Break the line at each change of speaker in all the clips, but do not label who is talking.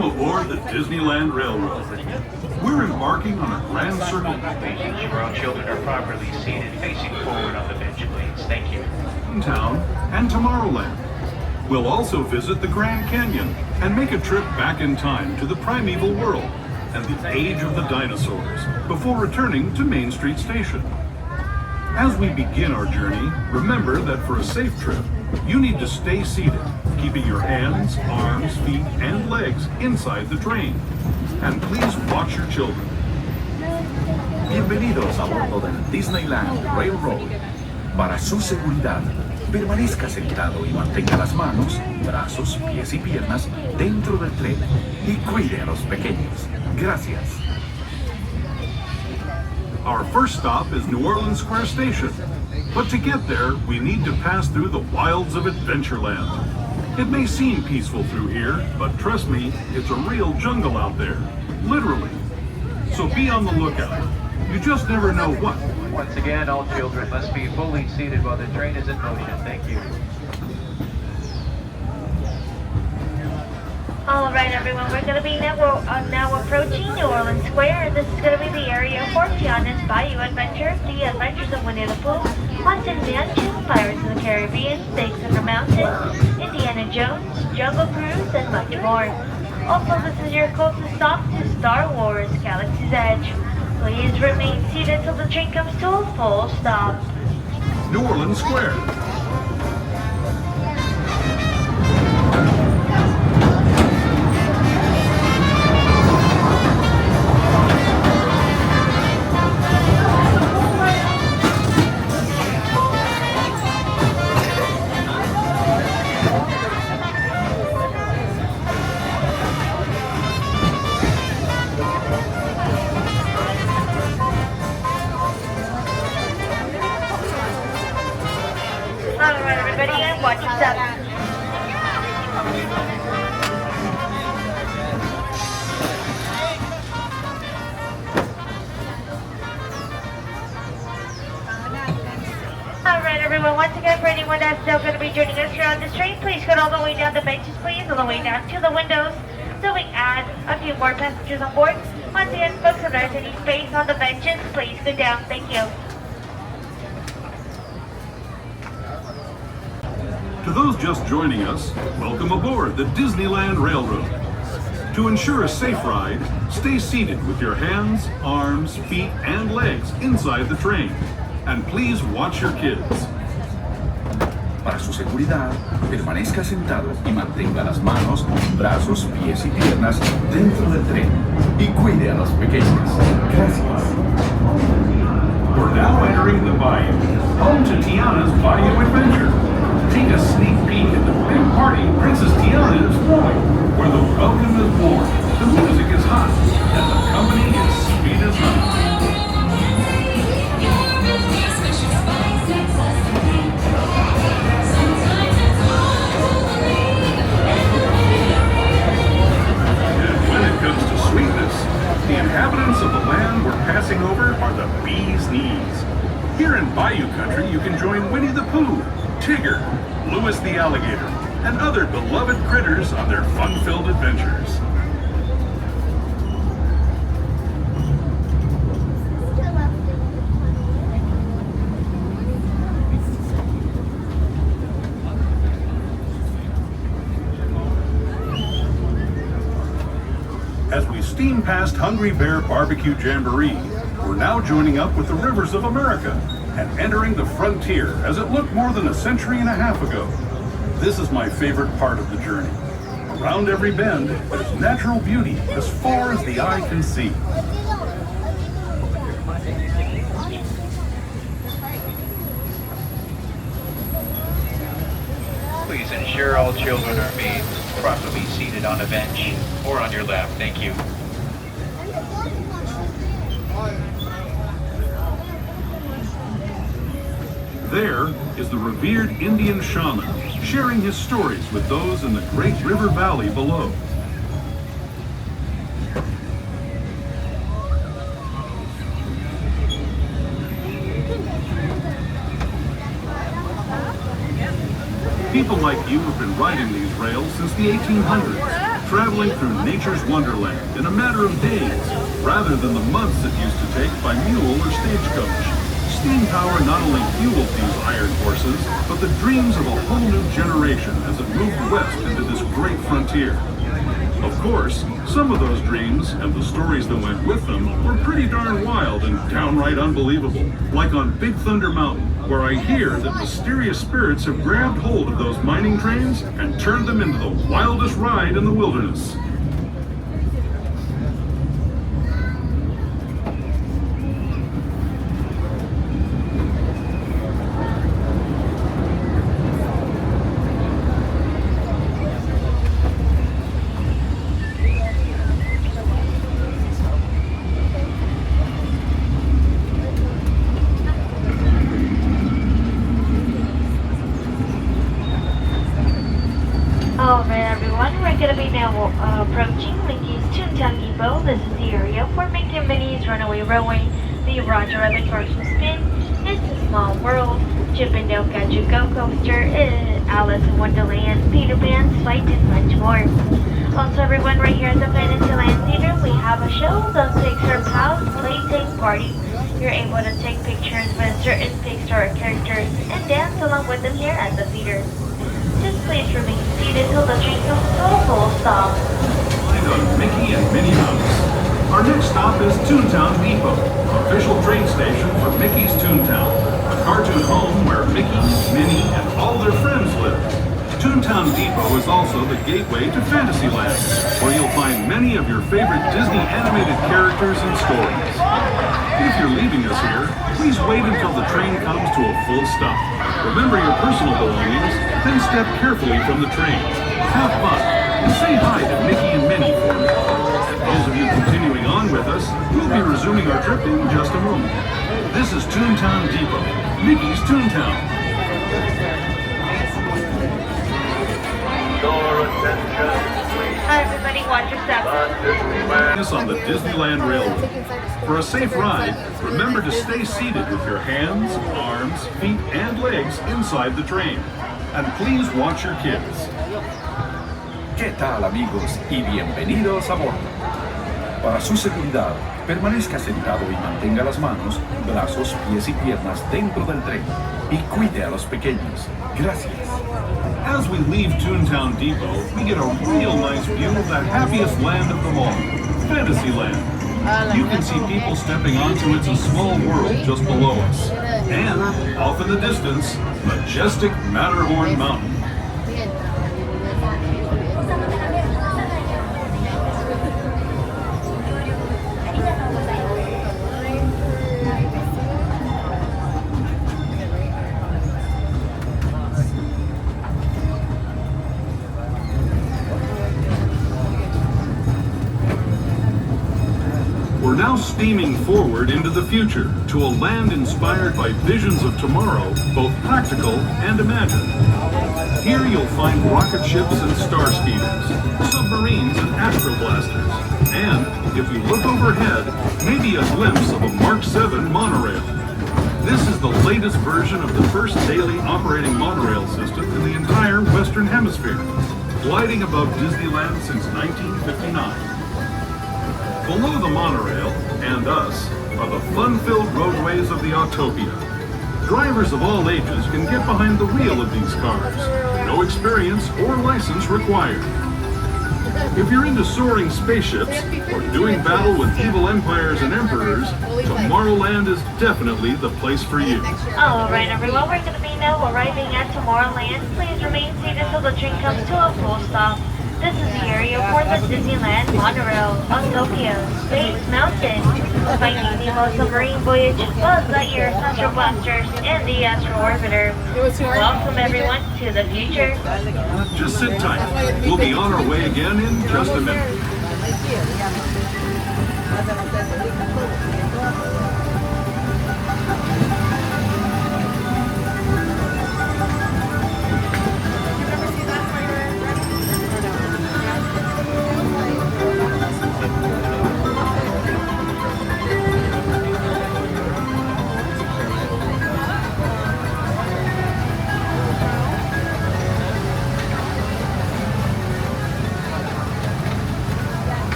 Welcome aboard the Disneyland Railroad. We're embarking on a grand circle.
Please ensure all children are properly seated, facing forward on the bench, please. Thank you.
Toontown and Tomorrowland. We'll also visit the Grand Canyon and make a trip back in time to the primeval world and the age of the dinosaurs before returning to Main Street Station. As we begin our journey, remember that for a safe trip, you need to stay seated, keeping your hands, arms, feet, and legs inside the train. And please watch your children.
Bienvenidos a bordo del Disneyland Railroad. Para su seguridad, permanezca sentado y mantenga las manos, brazos, pies y piernas dentro del tren y cuide a los pequeños. Gracias.
Our first stop is New Orleans Square Station. But to get there, we need to pass through the wilds of Adventureland. It may seem peaceful through here, but trust me, it's a real jungle out there. Literally. So be on the lookout. You just never know what.
Once again, all children must be fully seated while the train is in motion. Thank you.
All right, everyone, we're going to be now approaching New Orleans Square. This is going to be the area for Tiana's Bayou Adventure, The Adventures of Winnie the Pooh, Haunted Mansion, Pirates of the Caribbean, Snakes Under Mountain, Indiana Jones, Jungle Cruise, and much more. Also, this is your closest stop to Star Wars Galaxy's Edge. Please remain seated until the train comes to a full stop.
New Orleans Square.
Alright, everybody, and watch your step. Alright, everyone, once again, for anyone that's still going to be joining us here on this train, please go all the way down the benches, please, all the way down to the windows, so we add a few more passengers on board. Once again, folks, if there's any space on the benches, please go down. Thank you.
To those just joining us, welcome aboard the Disneyland Railroad. To ensure a safe ride, stay seated with your hands, arms, feet, and legs inside the train. And please watch your kids.
Para su seguridad, permanezca sentado y mantenga las manos, brazos, pies y piernas dentro del tren y cuide a los pequeños. Gracias.
We're now entering the Bayou, home to Tiana's Bayou Adventure. Take a sneak peek at the big party Princess Tiana is throwing, where the welcome is warm, the music is hot, and the company is sweet as honey. And when it comes to sweetness, the inhabitants of the land we're passing over are the bee's knees. Here in Bayou Country, you can join Winnie the Pooh, Tigger, Louis the Alligator, and other beloved critters on their fun-filled adventures. As we steam past Hungry Bear Barbecue Jamboree, we're now joining up with the Rivers of America and entering the frontier as it looked more than a century and a half ago. This is my favorite part of the journey. Around every bend, there's natural beauty as far as the eye can see.
Please ensure all children are made properly seated on a bench or on your lap. Thank you.
There is the revered Indian shaman, sharing his stories with those in the great river valley below. People like you have been riding these rails since the 1800s, traveling through nature's wonderland in a matter of days, rather than the months it used to take by mule or stagecoach. Steam power not only fueled these iron horses, but the dreams of a whole new generation as it moved west into this great frontier. Of course, some of those dreams and the stories that went with them were pretty darn wild and downright unbelievable, like on Big Thunder Mountain, where I hear that mysterious spirits have grabbed hold of those mining trains and turned them into the wildest ride in the wilderness.
Alright everyone, we're going to be now approaching Mickey's Toontown Depot. This is the area where Mickey and Minnie's Runaway Railway, the Roger Rabbit Commercial Spin, It's a Small World, Chip and Dale Gadget Go Coaster, Alice in Wonderland, Peter Pan's Flight, and much more. Also everyone, right here at the Fantasyland Theater, we have a show, the Pixar Pals Playtime Party. You're able to take pictures with certain Pixar characters and dance along with them here at the theater. Just please remain seated till the train comes to a full stop.
Find on Mickey and Minnie Mouse. Our next stop is Toontown Depot, official train station for Mickey's Toontown, a cartoon home where Mickey, Minnie, and all their friends live. Toontown Depot is also the gateway to Fantasyland, where you'll find many of your favorite Disney animated characters and stories. If you're leaving us here, please wait until the train comes to a full stop. Remember your personal belongings, then step carefully from the train. Have fun, and say hi to Mickey and Minnie for me. Those of you continuing on with us, we'll be resuming our trip in just a moment. This is Toontown Depot, Mickey's Toontown.
Hi everybody, watch your step.
Us on the Disneyland Railroad. For a safe ride, remember to stay seated with your hands, arms, feet, and legs inside the train. And please watch your kids.
¿Qué tal amigos y bienvenidos a bordo? Para su seguridad, permanezca sentado y mantenga las manos, brazos, pies y piernas dentro del tren y cuide a los pequeños. Gracias.
As we leave Toontown Depot, we get a real nice view of the happiest land of them all, Fantasyland. You can see people stepping onto It's a Small World just below us. And, off in the distance, majestic Matterhorn Mountain. We're now steaming forward into the future to a land inspired by visions of tomorrow, both practical and imagined. Here you'll find rocket ships and star speeders, submarines and astroblasters, and, if you look overhead, maybe a glimpse of a Mark 7 monorail. This is the latest version of the first daily operating monorail system in the entire Western Hemisphere, gliding above Disneyland since 1959. Below the monorail, and us, are the fun-filled roadways of the Autopia. Drivers of all ages can get behind the wheel of these cars. No experience or license required. If you're into soaring spaceships or doing battle with evil empires and emperors, Tomorrowland is definitely the place for you.
Alright everyone, we're going to be now arriving at Tomorrowland. Please remain seated till the train comes to a full stop. This is the area for the Disneyland Monorail on Tokyo Space Mountain. Finding Nemo's submarine voyage, Buzz Lightyear's Astro Blasters, and the Astro Orbiter. Welcome everyone to the future.
Just sit tight. We'll be on our way again in just a minute.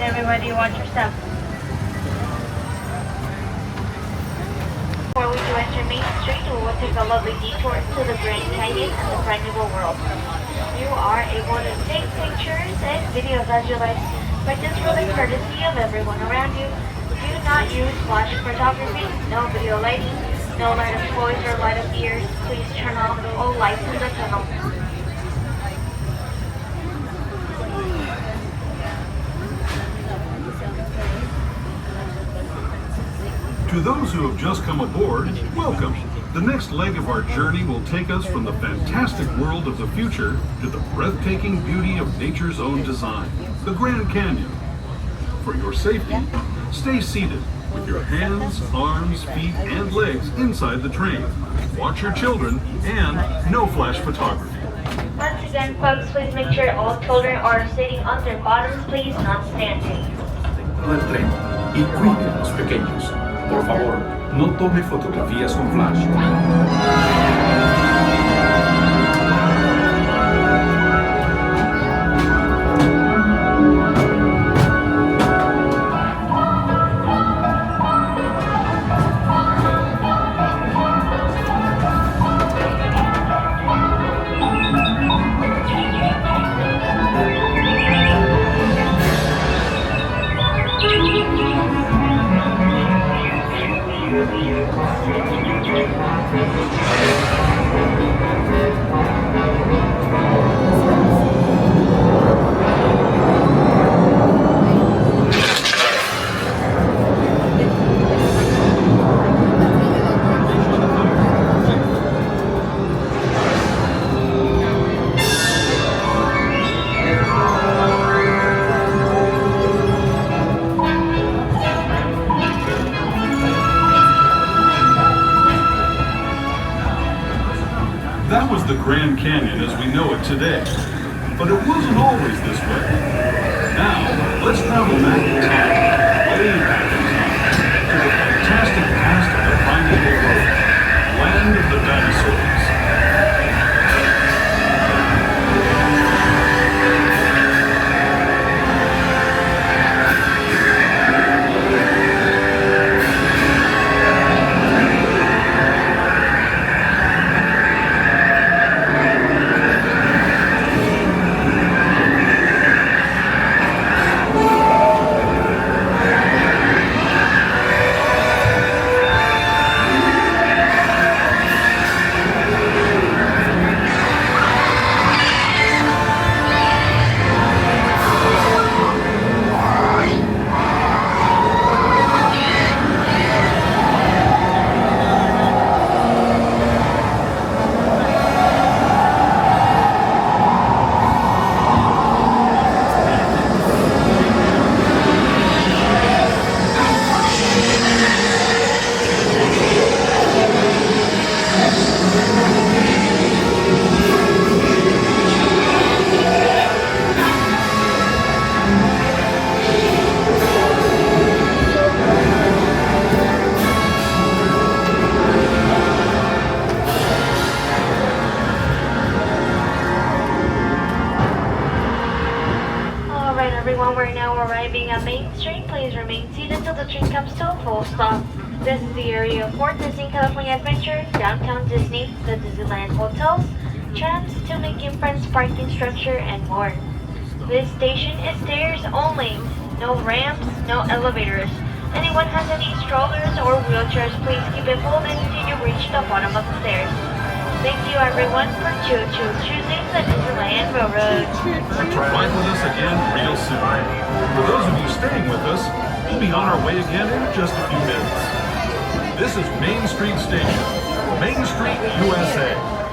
everybody, watch your step. Before we do enter Main Street, we will take a lovely detour to the Grand Canyon and the Primeval World. You are able to take pictures and videos as you like, but this really courtesy of everyone around you. Do not use flash photography, no video lighting, no light up toys or light up ears. Please turn off all lights in the tunnel.
To those who have just come aboard, welcome. The next leg of our journey will take us from the fantastic world of the future to the breathtaking beauty of nature's own design, the Grand Canyon. For your safety, stay seated with your hands, arms, feet, and legs inside the train. Watch your children and no flash photography.
Once again, folks, please make sure all children are sitting on their bottoms, please, not standing.
Del tren y cuide a los pequeños. Por favor, no tome fotografías con flash.
That was the Grand Canyon as we know it today. But it wasn't always this way. Now, let's travel back in time, way back in time, to the fantastic past of the Primeval World, land of the dinosaurs.
Everyone, we're now arriving at Main Street. Please remain seated till the train comes to a full stop. This is the area of Walt Disney California Adventure, Downtown Disney, the Disneyland hotels, trams to make friends parking structure, and more. This station is stairs only. No ramps, no elevators. Anyone has any strollers or wheelchairs, please keep it folded until you reach the bottom of the stairs. Thank you everyone for choosing the Disneyland Railroad.
Ride with us again real soon. For those of you staying with us, we'll be on our way again in just a few minutes. This is Main Street Station, Main Street, USA.